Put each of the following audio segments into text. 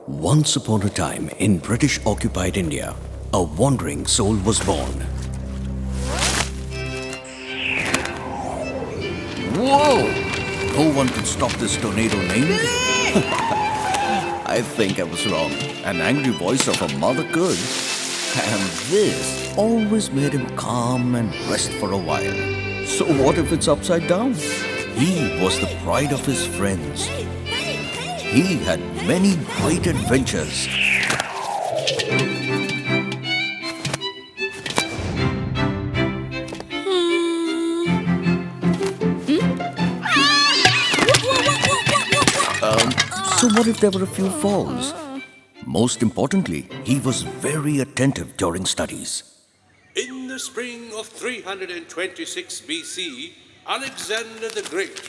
Once upon a time in British occupied India, a wandering soul was born. Whoa! No one could stop this tornado named. I think I was wrong. An angry voice of a mother could. And this always made him calm and rest for a while. So what if it's upside down? He was the pride of his friends. He had many great adventures. So what if there were a few falls? Most importantly, he was very attentive during studies. In the spring of 326 BC, Alexander the Great,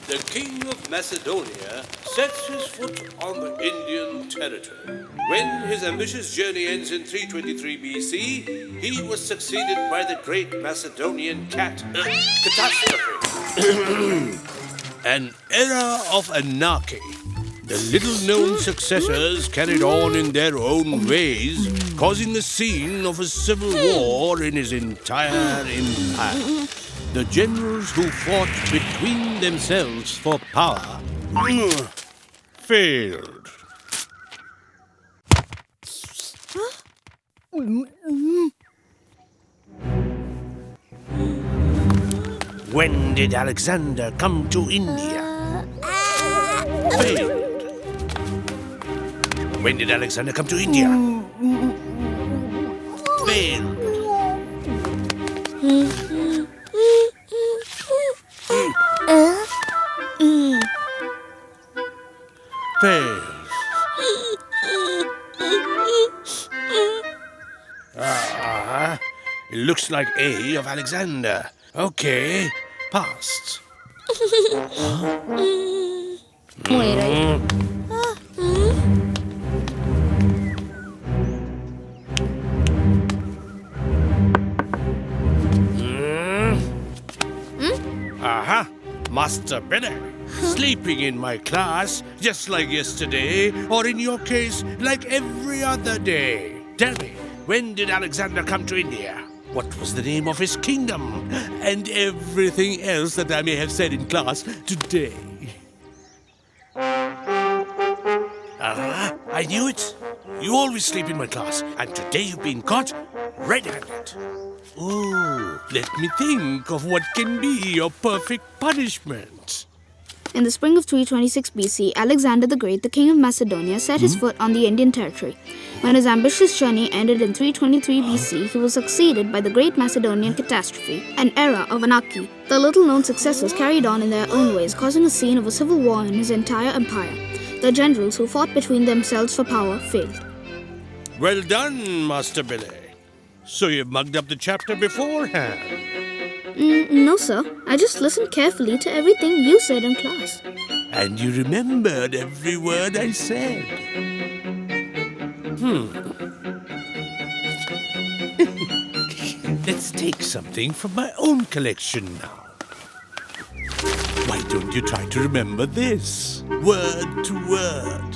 the king of Macedonia, sets his foot on the Indian territory. When his ambitious journey ends in 323 BC, he was succeeded by the great Macedonian catastrophe. An era of anarchy. The little-known successors carried on in their own ways, causing the scene of a civil war in his entire empire. The generals who fought between themselves for power failed. When did Alexander come to India? Failed. When did Alexander come to India? Failed. Failed. It looks like A of Alexander. Okay, passed. Aha, Master Billy. Sleeping in my class, just like yesterday, or in your case, like every other day. Tell me, when did Alexander come to India? What was the name of his kingdom? And everything else that I may have said in class today. I knew it. You always sleep in my class, and today you've been caught red-handed. Oh, let me think of what can be your perfect punishment. In the spring of 326 BC, Alexander the Great, the king of Macedonia, set his foot on the Indian territory. When his ambitious journey ended in 323 BC, he was succeeded by the Great Macedonian Catastrophe, an era of anarchy. The little-known successors carried on in their own ways, causing a scene of a civil war in his entire empire. The generals who fought between themselves for power failed. Well done, Master Billy. So you mugged up the chapter beforehand. No, sir. I just listened carefully to everything you said in class. And you remembered every word I said. Let's take something from my own collection now. Why don't you try to remember this? Word to word.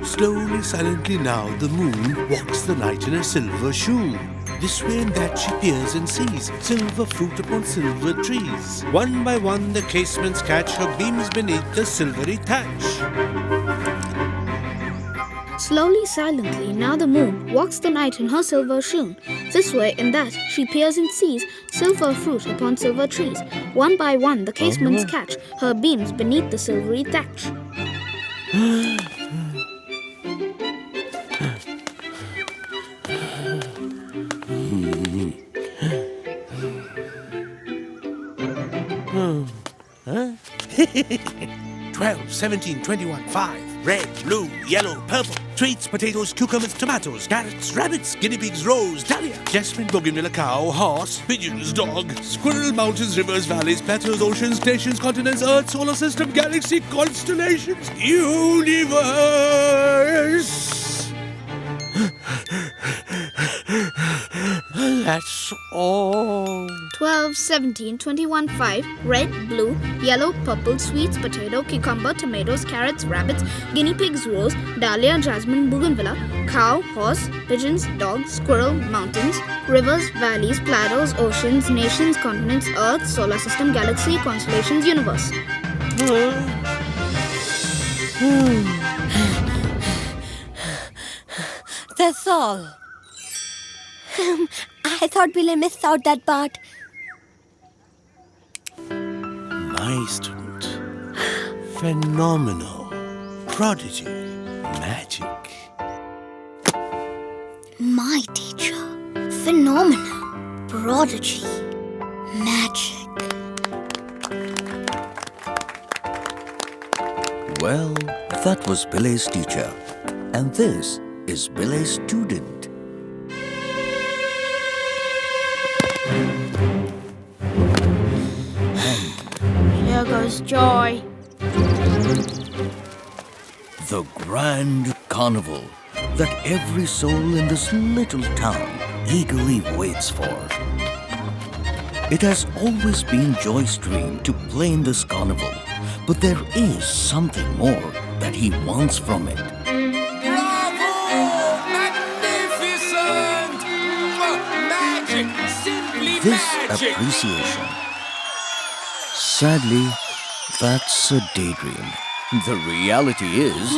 Slowly, silently now, the moon walks the night in a silver shoe. This way and that she peers and sees silver fruit upon silver trees. One by one the casements catch her beams beneath the silvery thatch. Slowly, silently, now the moon walks the night in her silver shoon. This way and that she peers and sees silver fruit upon silver trees. One by one the casements catch her beams beneath the silvery thatch. 12, 17, 21, 5. Red, blue, yellow, purple. Sweets, potatoes, cucumbers, tomatoes, carrots, rabbits, guinea pigs, rose, dahlia, jasmine, bougainvillea, cow, horse, pigeons, dog, squirrel, mountains, rivers, valleys, plateaus, oceans, nations, continents, earth, solar system, galaxy, constellations, universe. That's all. 12, 17, 21, 5, red, blue, yellow, purple, sweets, potato, cucumber, tomatoes, carrots, rabbits, guinea pigs, rose, dahlia, jasmine, bougainvillea, cow, horse, pigeons, dog, squirrel, mountains, rivers, valleys, plateaus, oceans, nations, continents, earth, solar system, galaxy, constellations, universe. That's all. I thought Billy missed out that part. My student. Phenomenal. Prodigy. Magic. My teacher. Phenomenal. Prodigy. Magic. Well, that was Billy's teacher. And this is Billy's student. Here goes joy. The grand carnival that every soul in this little town eagerly waits for. It has always been Joy's dream to play in this carnival, but there is something more that he wants from it. Bravo! Magnificent! Magic! Simply This magic! appreciation. Sadly, that's a daydream. The reality is...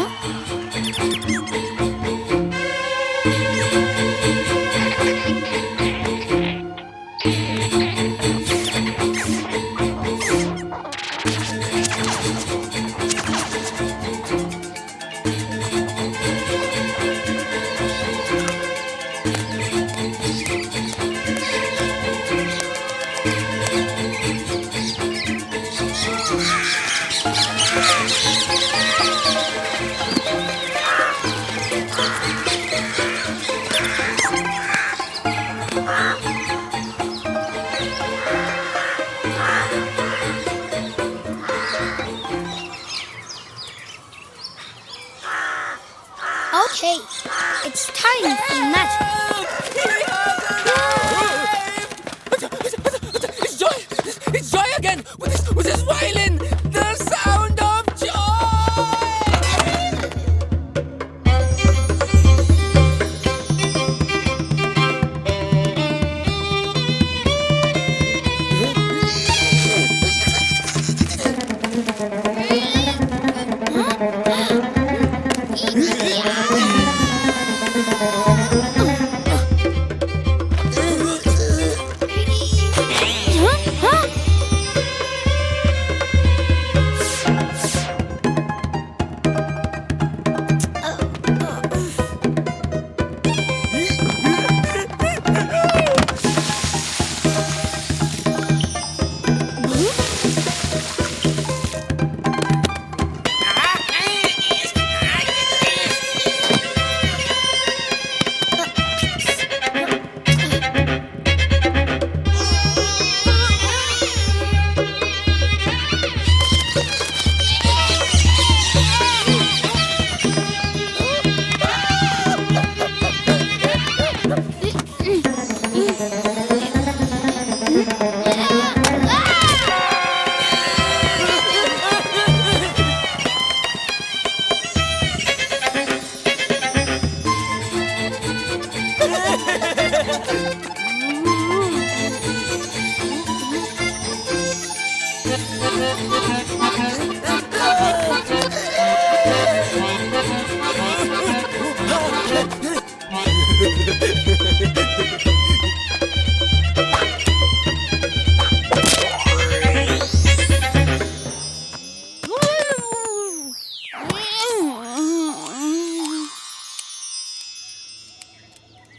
Okay, it's time for magic. It's Joy! It's Joy again! With his violin! The sound of joy!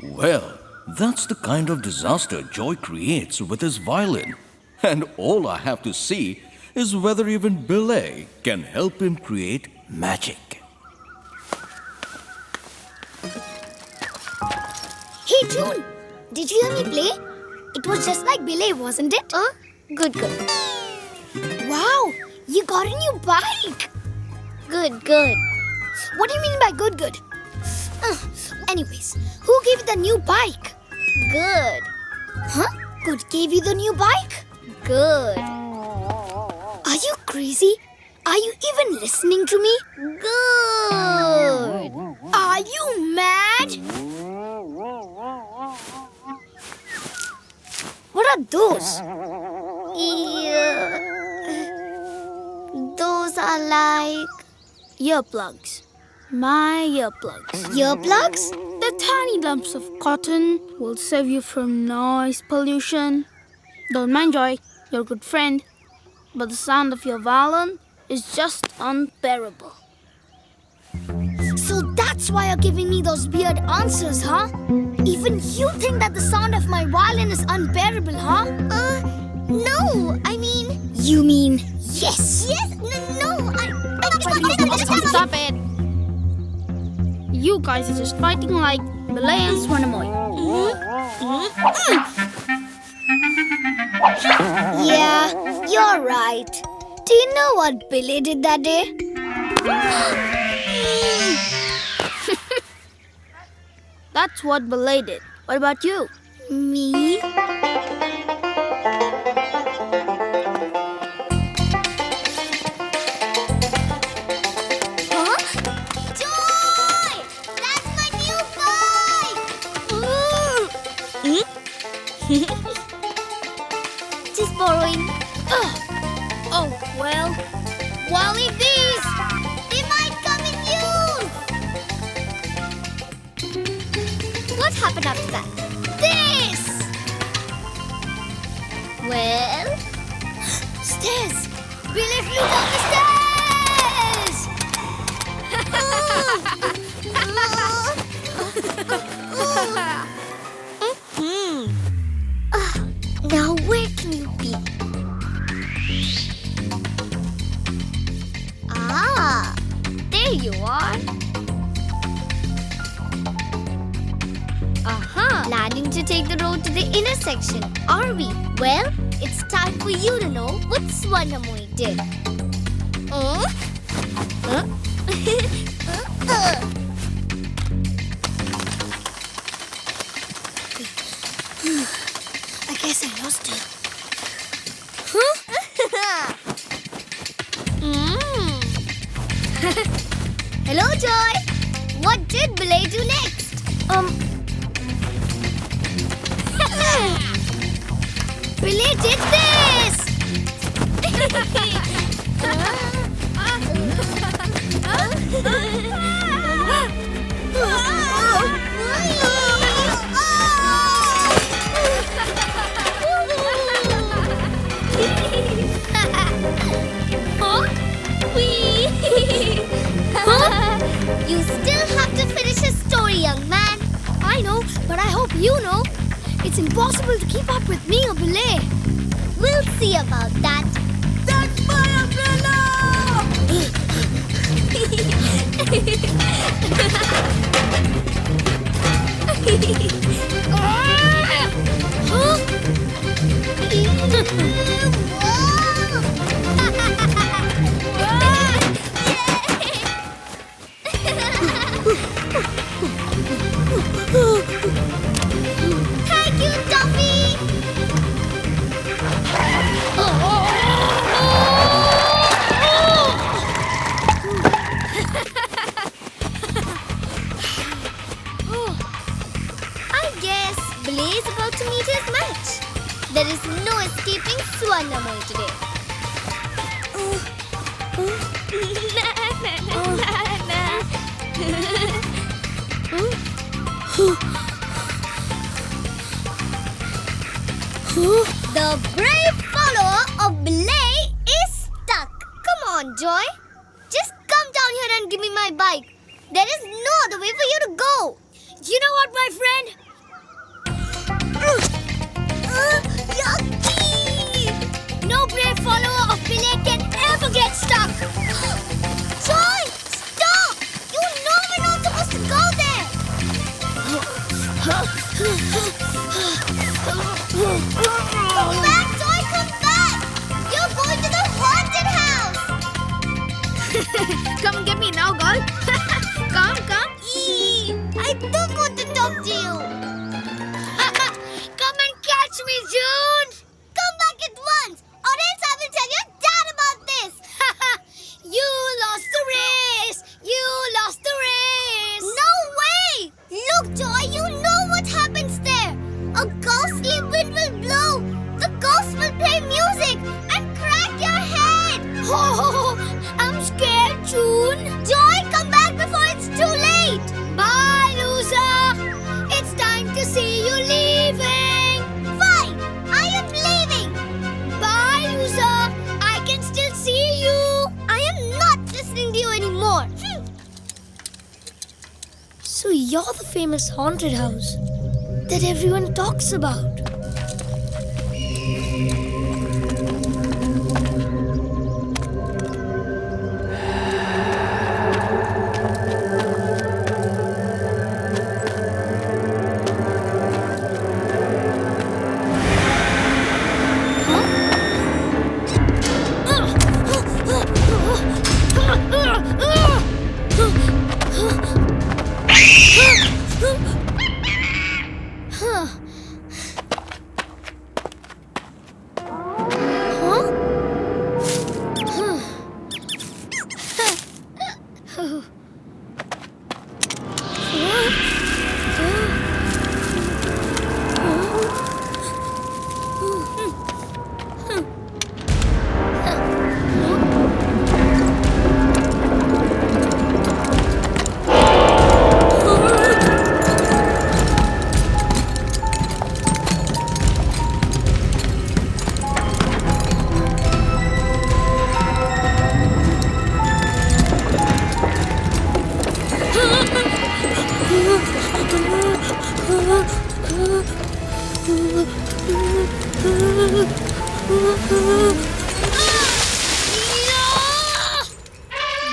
Well, that's the kind of disaster Joy creates with his violin. And all I have to see is whether even Billy can help him create magic. Hey, June, did you hear me play? It was just like Billy, wasn't it? Good, good. Wow, you got a new bike. Good, good. What do you mean by good? Anyways, who gave you the new bike? Good. Huh? Good gave you the new bike? Good. Are you crazy? Are you even listening to me? Good. Are you mad? What are those? Those are like Earplugs. My earplugs. Earplugs? The tiny lumps of cotton will save you from noise pollution. Don't mind Joy, your good friend. But the sound of your violin is just unbearable. So that's why you're giving me those weird answers, huh? Even you think that the sound of my violin is unbearable, huh? no, I mean You mean yes? yes, no, Stop it! You guys are just fighting like Belay and Swanamoy. Yeah, you're right. Do you know what Billy did that day? That's what Belay did. What about you? Me? Huh? Joy! That's my new bike! just borrowing. Oh, well. Well, leave these. They might come in use. What happened after that? This! Well, Stairs! Billy flew down the stairs! now where can you be? Ah, there you are. Planning to take the road to the intersection, are we? Well, it's time for you to know what Swanamoy did. I guess I lost her. Hello, Joy. What did Belay do next? Billy did this! You still have to finish the story, young man. I know, but I hope you know. It's impossible to keep up with me or Billy. We'll see about that. That's my Thank you, Duffy! I guess Belay is about to meet his match. There is no escaping Swanamoy today. The brave follower of Belay is stuck. Come on, Joy. Just come down here and give me my bike. There is no other way for you to go. You know what, my friend? Yucky! No brave follower of Billy can ever get stuck. Joy, stop! You know we're not supposed to go there. Come back, Joy, come back! You're going to the haunted house. Come and get me now, girl. Come. catch me, June! Come back at once, or else I will tell your dad about this. You lost the race! You lost the race! No way! Look, Joy, you know what happens there. A ghostly wind will blow. The ghost will play music and crack your head. Oh, I'm scared, June. Joy, come back before it's too late. Bye, loser. It's time to see you leaving. Fine, I am leaving. Bye, loser. I can still see you. I am not listening to you anymore. So you're the famous haunted house that everyone talks about.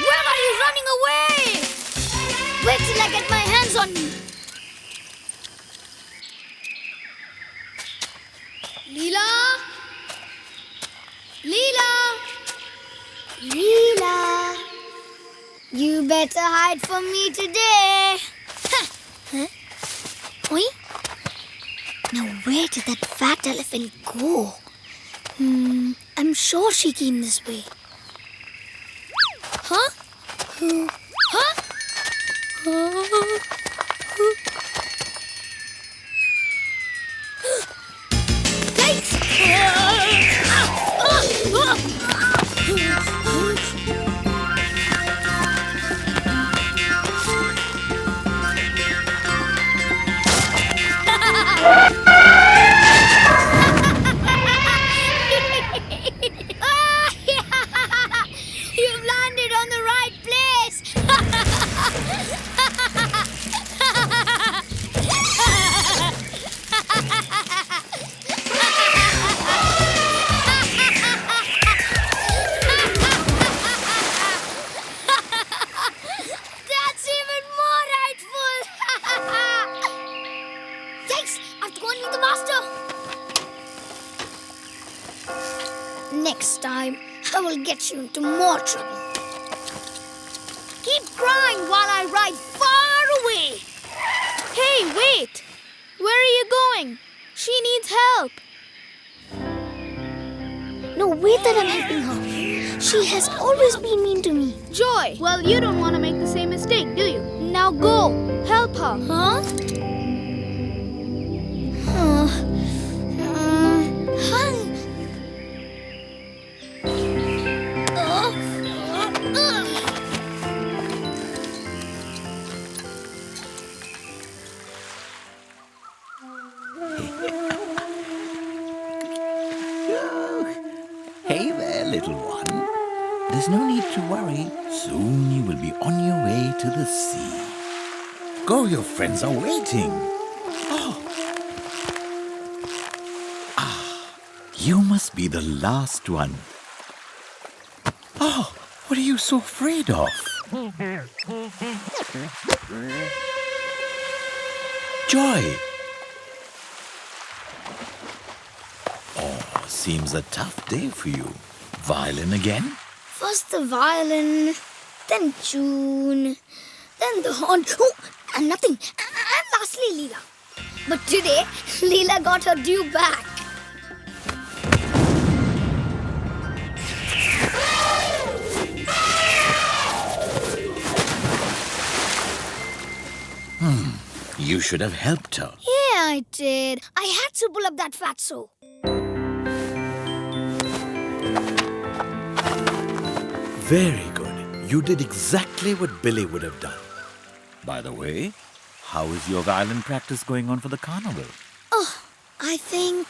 Where are you running away? Wait till I get my hands on you. Leela? Leela? Leela? You better hide from me today. Huh? Oi? Now where did that fat elephant go? I'm sure she came this way. Huh? Huh? You've landed on the right place. That's even more rightful. Yikes! I have to go and meet the master. Next time, I will get you into more trouble. Keep crying while I ride far away. Hey, wait! Where are you going? She needs help. No, wait that I'm helping her. She has always been mean to me. Joy! Well, you don't want to make the same mistake, do you? Now go! Help her! Huh? Hey there, little one. There's no need to worry. Soon you will be on your way to the sea. Go, your friends are waiting. You must be the last one. Oh, what are you so afraid of? Joy! Oh, seems a tough day for you. Violin again? First the violin, then June, then the horn. Oh, and nothing. And lastly, Leela. But today, Leela got her due back. You should have helped her. Yeah, I did. I had to pull up that fatso. Very good. You did exactly what Billy would have done. By the way, how is your violin practice going on for the carnival? Oh, I think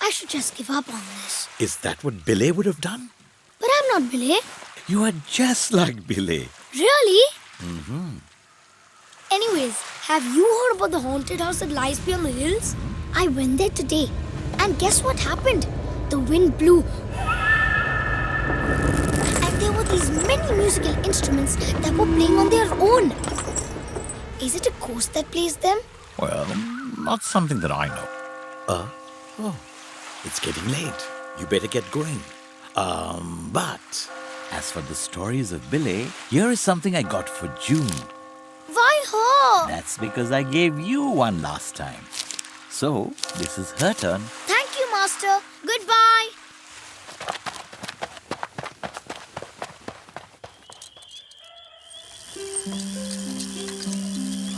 I should just give up on this. Is that what Billy would have done? But I'm not Billy. You are just like Billy. Really? Mm-hmm. Anyways, have you heard about the haunted house that lies beyond the hills? I went there today. And guess what happened? The wind blew. And there were these many musical instruments that were playing on their own. Is it a ghost that plays them? Well, not something that I know. It's getting late. You better get going. But As for the stories of Billy, here is something I got for June. Why her? That's because I gave you one last time. So, this is her turn. Thank you, Master. Goodbye.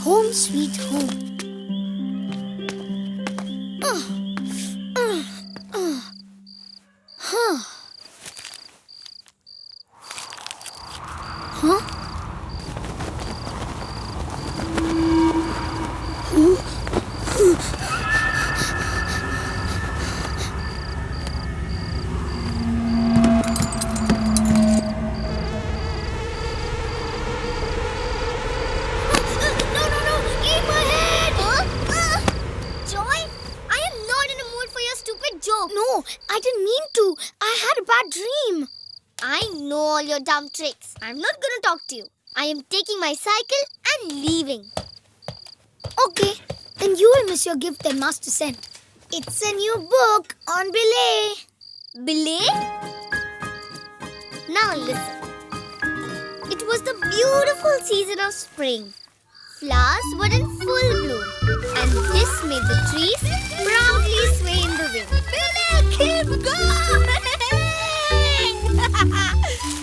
Home sweet home. No, leave my head! Joy, I am not in a mood for your stupid joke. No, I didn't mean to. I had a bad dream. I know all your dumb tricks. I'm not going to talk to you. I am taking my cycle and leaving. Okay, then you will miss your gift that Master sent. It's a new book on Billy. Belay? Now listen. It was the beautiful season of spring. Flowers were in full bloom, and this made the trees proudly sway in the wind. Billy, keep going!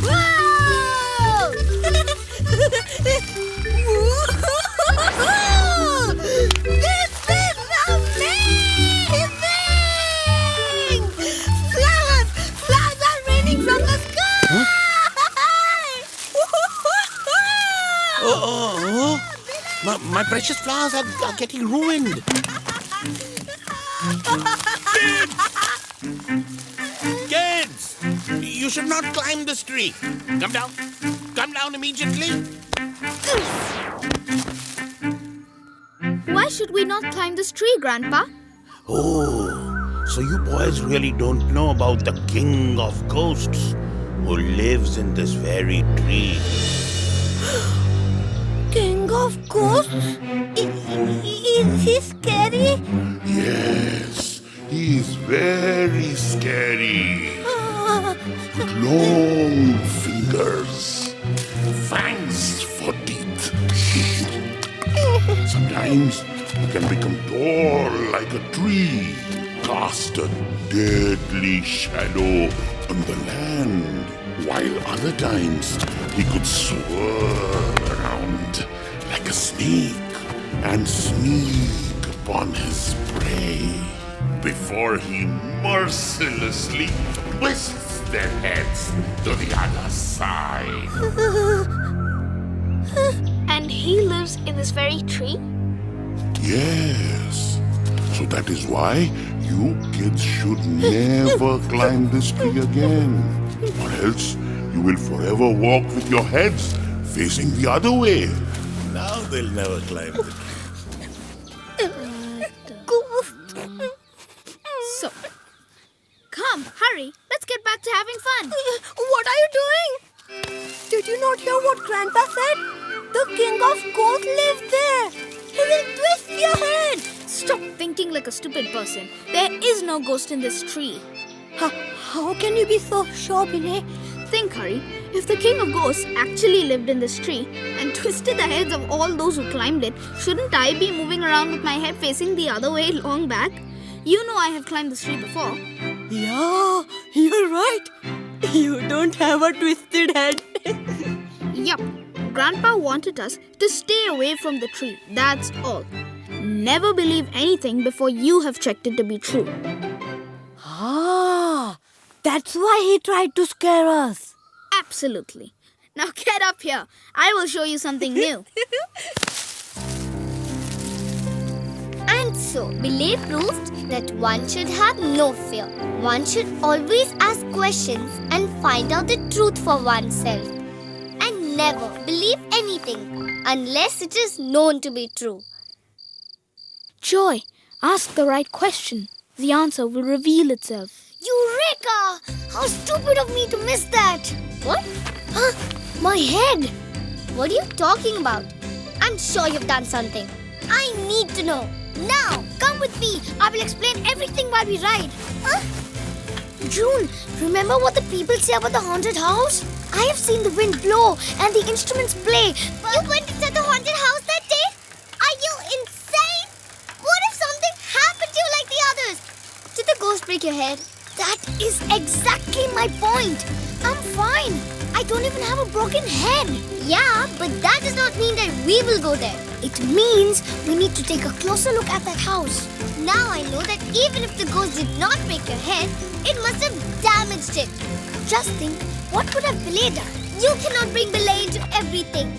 Wow! This is amazing! Flowers are raining from the sky! My precious flowers are getting ruined. Kids! You should not climb this tree. Come down. Come down immediately. Why should we not climb this tree, Grandpa? Oh, so you boys really don't know about the king of ghosts who lives in this very tree. King of Ghosts? Is he scary? Yes, he is very scary. With long fingers, fangs for teeth. Sometimes he can become tall like a tree, cast a deadly shadow on the land, while other times he could swirl around like a snake and sneak upon his prey before he mercilessly twists their heads to the other side. And he lives in this very tree? Yes. So that is why you kids should never climb this tree again. Or else you will forever walk with your heads facing the other way. now they'll never climb the tree. So, come, hurry. Let's get back to having fun. What are you doing? Did you not hear what Grandpa said? The King of Ghosts lives there. He will twist your head. Stop thinking like a stupid person. There is no ghost in this tree. How can you be so sure, Billy? Think, Hurry. If the King of Ghosts actually lived in this tree and twisted the heads of all those who climbed it, shouldn't I be moving around with my head facing the other way long back? You know I have climbed this tree before. Yeah, you're right. You don't have a twisted head. Yup. Grandpa wanted us to stay away from the tree. That's all. Never believe anything before you have checked it to be true. Ah, that's why he tried to scare us. Absolutely. Now get up here. I will show you something new. And so, Belay proved that one should have no fear. One should always ask questions and find out the truth for oneself. And never believe anything unless it is known to be true. Joy, ask the right question. The answer will reveal itself. Eureka! How stupid of me to miss that. What? Huh? My head. What are you talking about? I'm sure you've done something. I need to know. Now! Come with me. I will explain everything while we ride. June, remember what the people say about the haunted house? I have seen the wind blow and the instruments play. But You went inside the haunted house that day? Are you insane? What if something happened to you like the others? Did the ghost break your head? that is exactly my point. I'm fine. I don't even have a broken head. Yeah, but that does not mean that we will go there. It means we need to take a closer look at that house. Now I know that even if the ghost did not break your head, it must have damaged it. Just think, what would have Belay done? You cannot bring Belay into everything.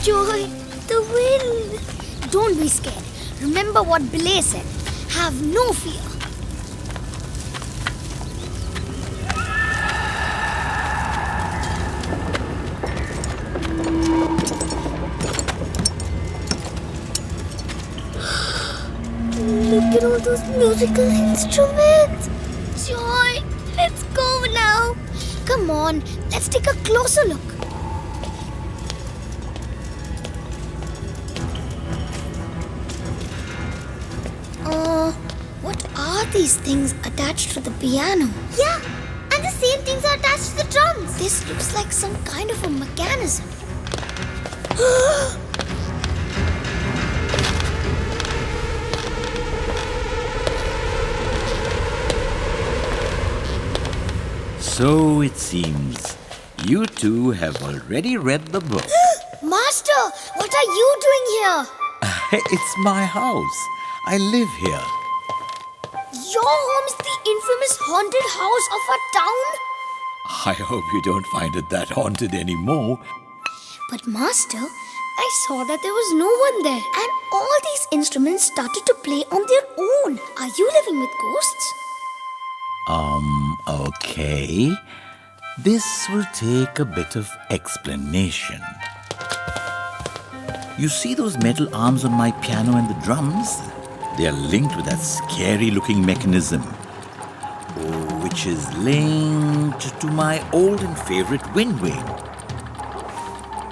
Joy, the wind. Don't be scared. Remember what Belay said. Have no fear. Look at all those musical instruments. Joy, let's go now. Come on, let's take a closer look. What are these things attached to the piano? Yeah, and the same things are attached to the drums. This looks like some kind of a mechanism. So it seems you two have already read the book. Master, what are you doing here? It's my house. I live here. Your home is the infamous haunted house of our town? I hope you don't find it that haunted anymore. But Master, I saw that there was no one there. And all these instruments started to play on their own. Are you living with ghosts? Okay. This will take a bit of explanation. You see those metal arms on my piano and the drums? They are linked with that scary-looking mechanism, which is linked to my old and favorite wind vane.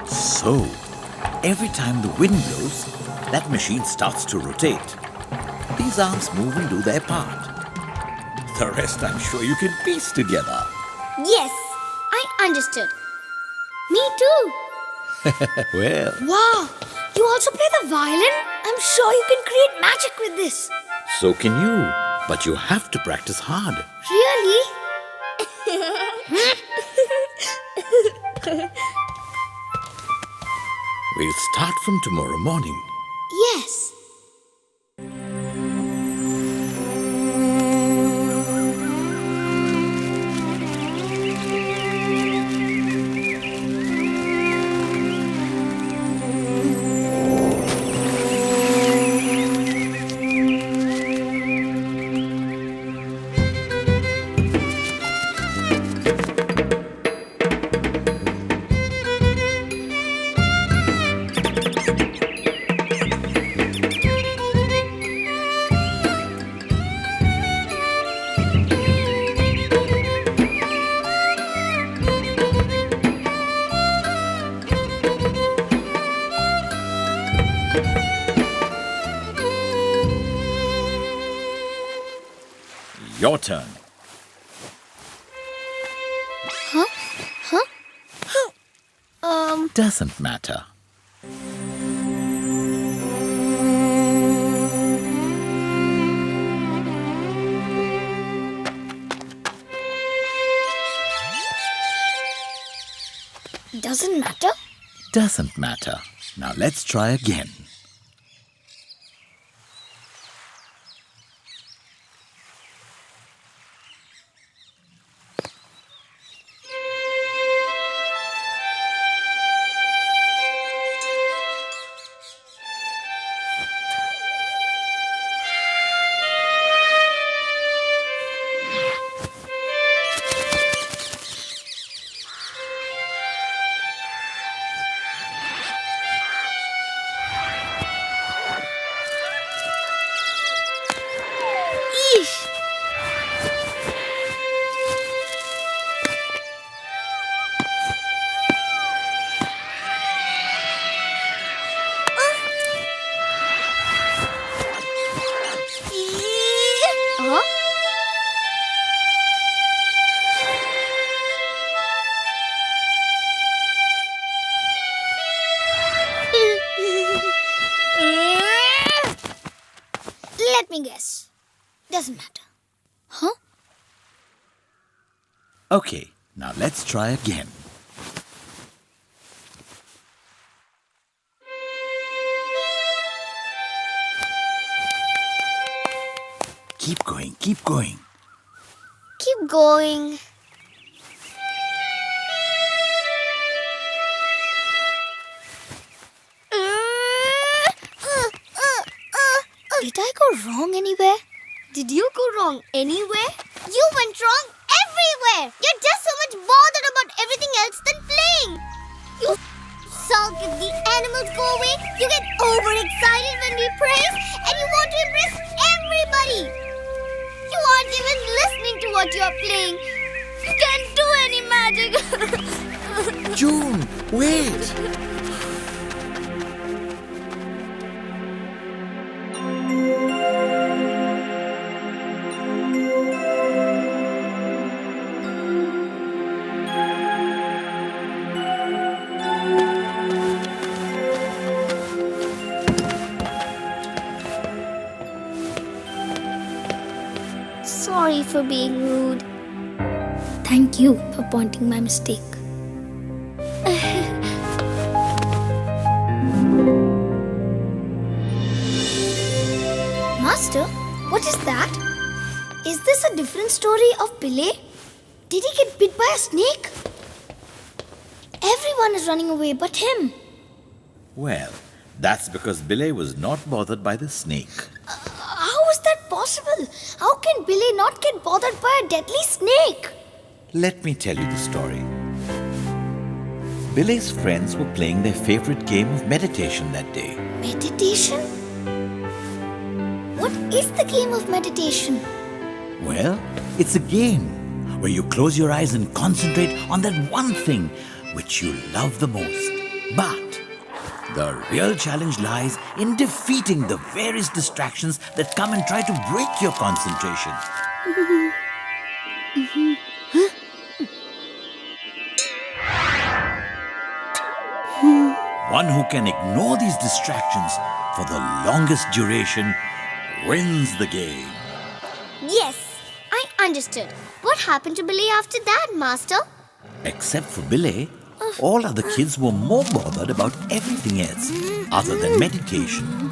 So, every time the wind blows, that machine starts to rotate. These arms move and do their part. The rest I'm sure you can piece together. Yes, I understood. Me too. Well, Wow, you also play the violin? I'm sure you can create magic with this. so can you. But you have to practice hard. Really? We'll start from tomorrow morning. Yes. Your turn. Doesn't matter. Doesn't matter? Doesn't matter. Now let's try again. Eesh! Huh? Let me guess. Doesn't matter. Huh? Okay, now let's try again. Keep going, keep going. Keep going. Did I go wrong anywhere? Did you go wrong anywhere? You went wrong everywhere. You're just so much bothered about everything else than playing. You sulk if the animals go away. You get overexcited when we praise, and you want to impress everybody. You aren't even listening to what you're playing. You can't do any magic. June, wait! Sorry for being rude. Thank you for pointing my mistake. Master, what is that? Is this a different story of Pele? Did he get bit by a snake? Everyone is running away but him. Well, that's because Billy was not bothered by the snake. How is that possible? How can Billy not get bothered by a deadly snake? Let me tell you the story. Billy's friends were playing their favorite game of meditation that day. Meditation? What is the game of meditation? Well, it's a game where you close your eyes and concentrate on that one thing which you love the most. But the real challenge lies in defeating the various distractions that come and try to break your concentration. One who can ignore these distractions for the longest duration wins the game. Yes, I understood. What happened to Billy after that, Master? Except for Billy, all other kids were more bothered about everything else other than meditation.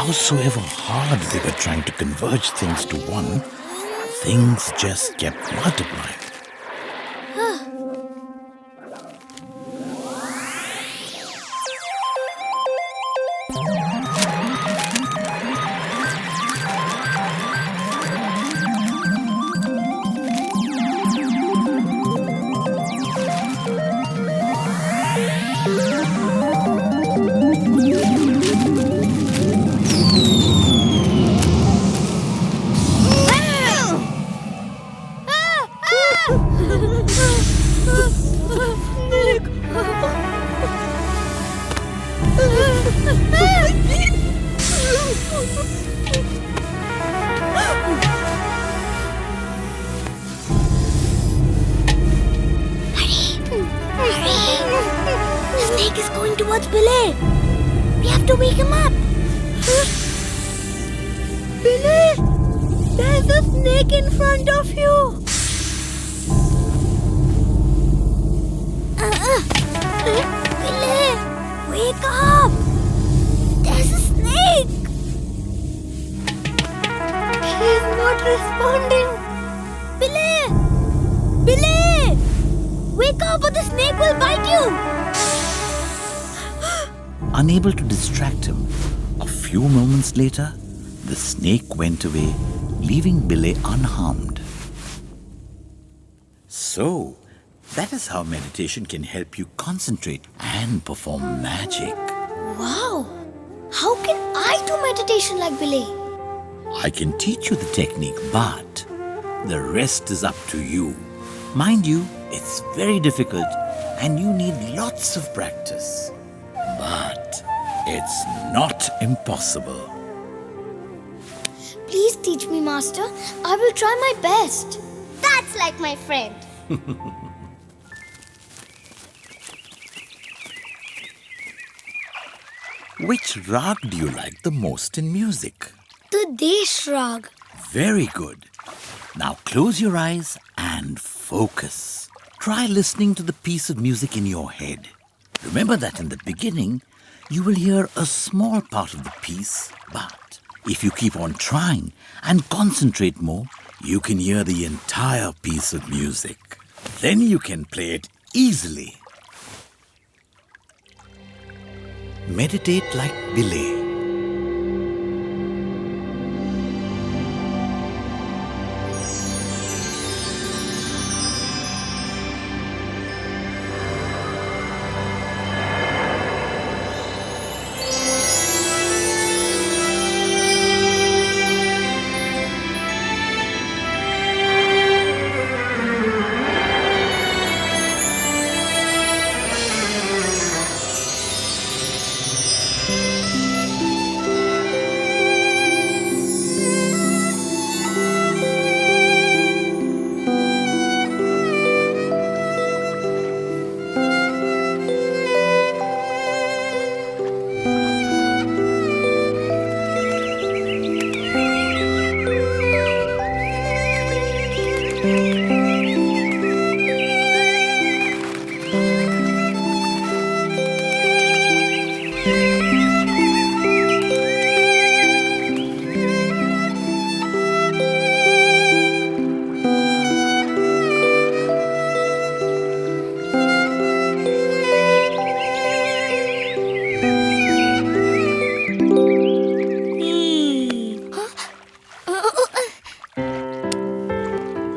Howsoever hard they were trying to converge things to one, things just kept multiplying. The snake is going towards Billy. We have to wake him up. Billy, there's a snake in front of you. Billy, wake up. There's a snake. He's not responding. Billy, wake up or the snake will bite you. Unable to distract him, a few moments later, the snake went away, leaving Billy unharmed. So, that is how meditation can help you concentrate and perform magic. Wow! How can I do meditation like Billy? I can teach you the technique, but the rest is up to you. Mind you, it's very difficult and you need lots of practice. But it's not impossible. Please teach me, Master. I will try my best. That's like my friend. Which rag do you like the most in music? The Desh Rag. Very good. Now close your eyes and focus. Try listening to the piece of music in your head. Remember that in the beginning, you will hear a small part of the piece, but if you keep on trying and concentrate more, you can hear the entire piece of music. Then you can play it easily. Meditate like Billy.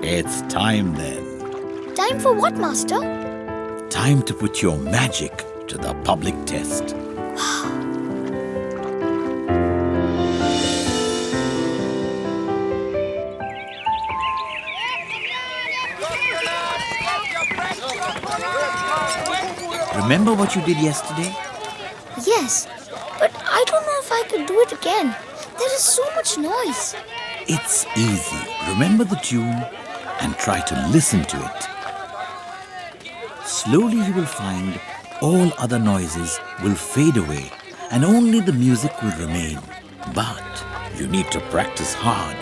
It's time then. Time for what, Master? Time to put your magic to the public test. Remember what you did yesterday? Yes, but I don't know if I could do it again. There is so much noise. It's easy. Remember the tune and try to listen to it. Slowly you will find all other noises will fade away and only the music will remain. But you need to practice hard.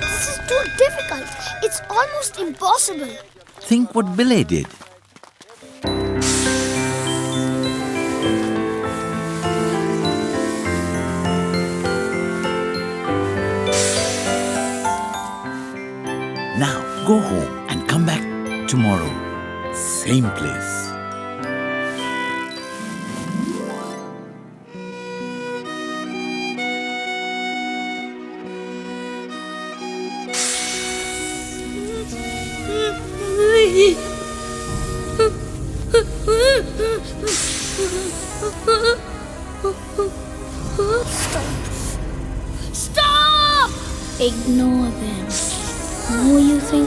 This is too difficult. It's almost impossible. Think what Billy did. Now go home and come back tomorrow. Same place.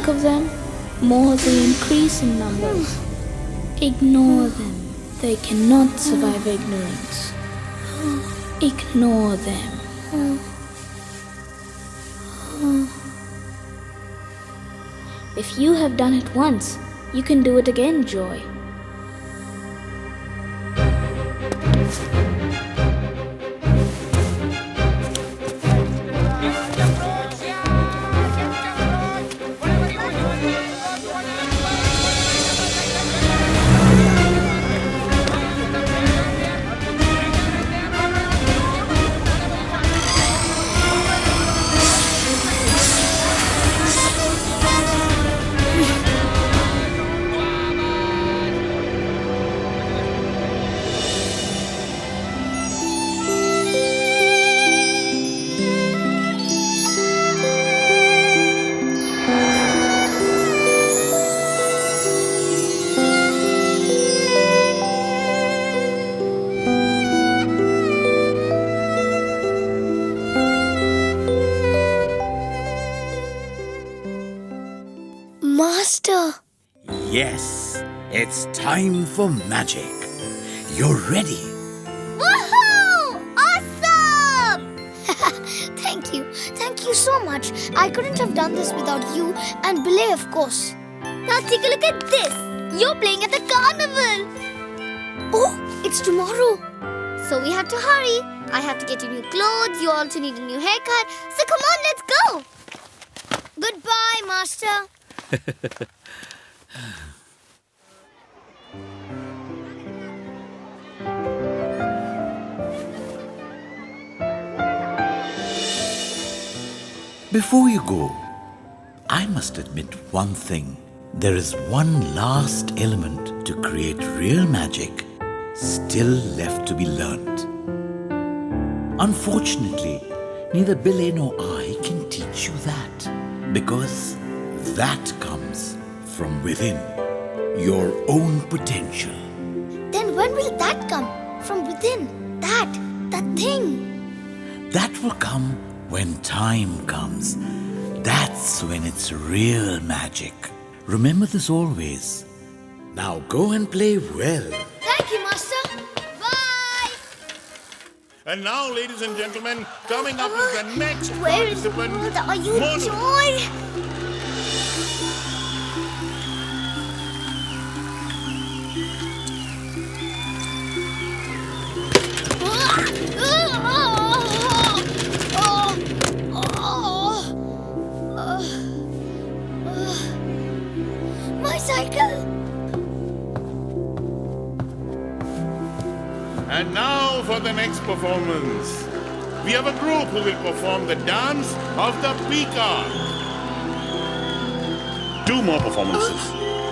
of them, more they increase in numbers. Ignore them. They cannot survive ignorance. Ignore them. If you have done it once, you can do it again, Joy. Master! Yes, it's time for magic. You're ready. Woohoo! Awesome! Thank you. Thank you so much. I couldn't have done this without you and Belay, of course. Now take a look at this. You're playing at the carnival. Oh, it's tomorrow. So we have to hurry. I have to get you new clothes. You also need a new haircut. So come on, let's go. Goodbye, Master. Before you go, I must admit one thing. There is one last element to create real magic still left to be learnt. Unfortunately, neither Belay nor I can teach you that, because that comes from within, your own potential. Then when will that come? From within? That thing? That will come when time comes. That's when it's real magic. Remember this always. Now go and play well. Thank you, Master. Bye. And now, ladies and gentlemen, coming up is the next Where in the participant. world are you, Monu. Joy? My cycle. And now for the next performance. We have a group who will perform the dance of the peacock. 2 more performances,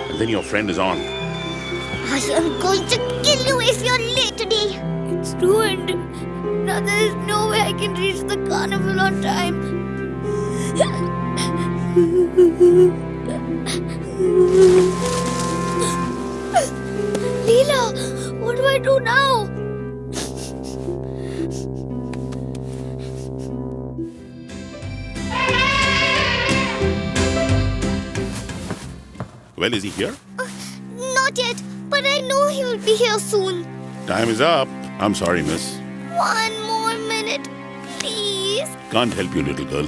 and then your friend is on. I am going to kill you if you're late today. It's ruined. Now there is no way I can reach the carnival on time. Leela, what do I do now? Well, is he here? Not yet, but I know he will be here soon. Time is up. I'm sorry, miss. 1 more minute, please. Can't help you, little girl.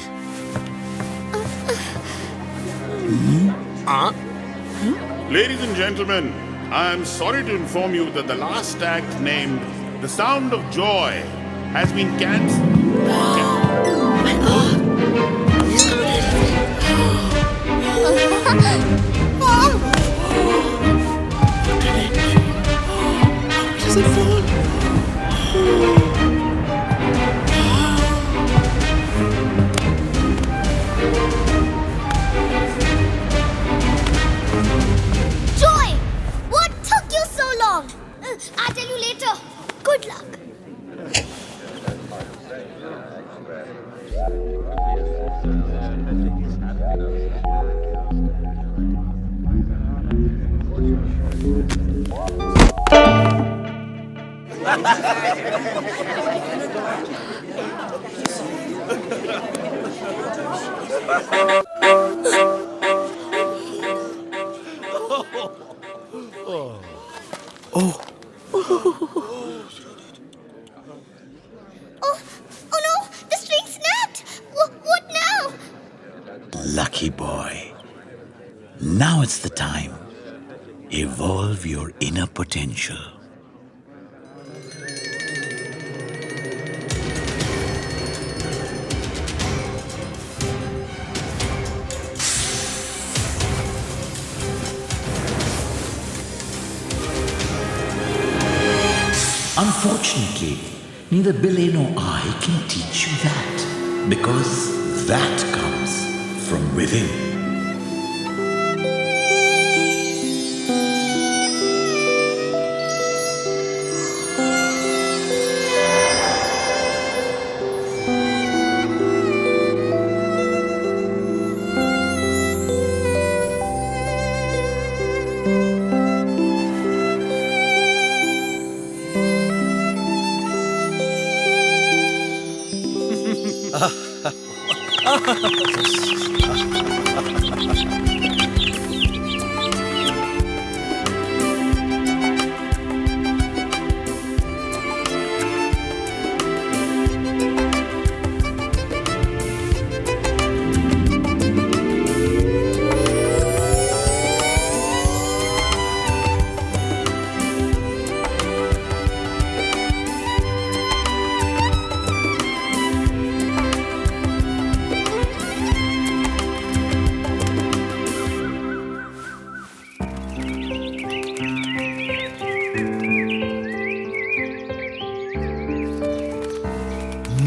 Ladies and gentlemen, I am sorry to inform you that the last act, named The Sound of Joy, has been cancelled. Joy, what took you so long? I'll tell you later. Good luck. Oh no! The string snapped! What now? Lucky boy. Now it's the time. Evolve your inner potential. Unfortunately, neither Billy nor I can teach you that, because that comes from within.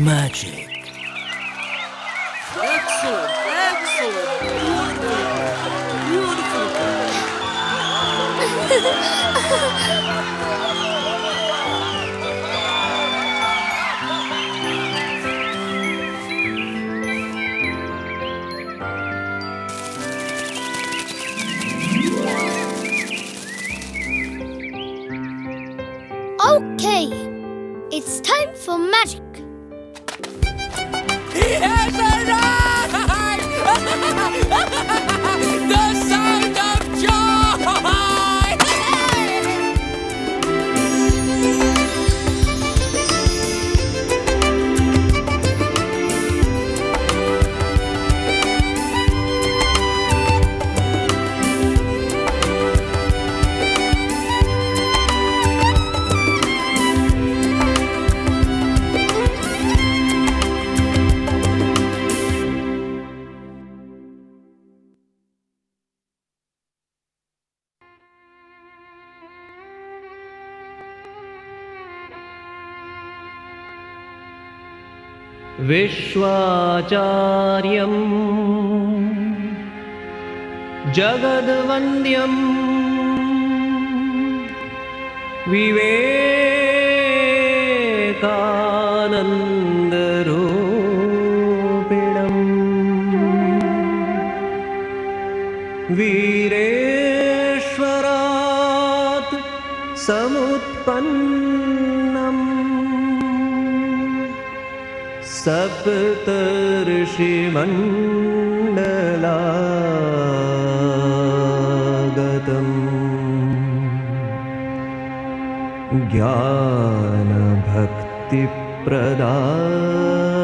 Magic. Excellent, excellent, beautiful, Okay, it's time for magic. He has arrived! The sound of joy! विश्वाचार्यं जगद्वन्द्यं विवेकानन्दरूपिणं वीरेश्वरात् समुत्पन्नम् सप्तर्षिमण्डलागतम्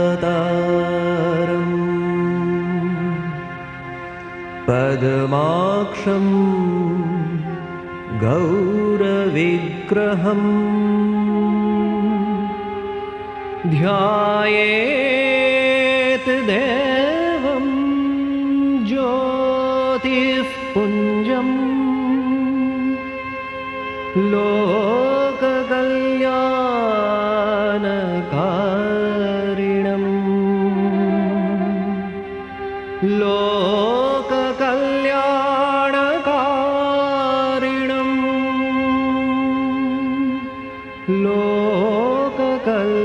ज्ञानभक्तिप्रदातारम् पद्माक्षं गौरविग्रहम् ध्यायेत् देवं ज्योतिःपुञ्जम् लोककल्याणकारिणम् लोककल्याणकारिणम् लोककल्याणकारिणम्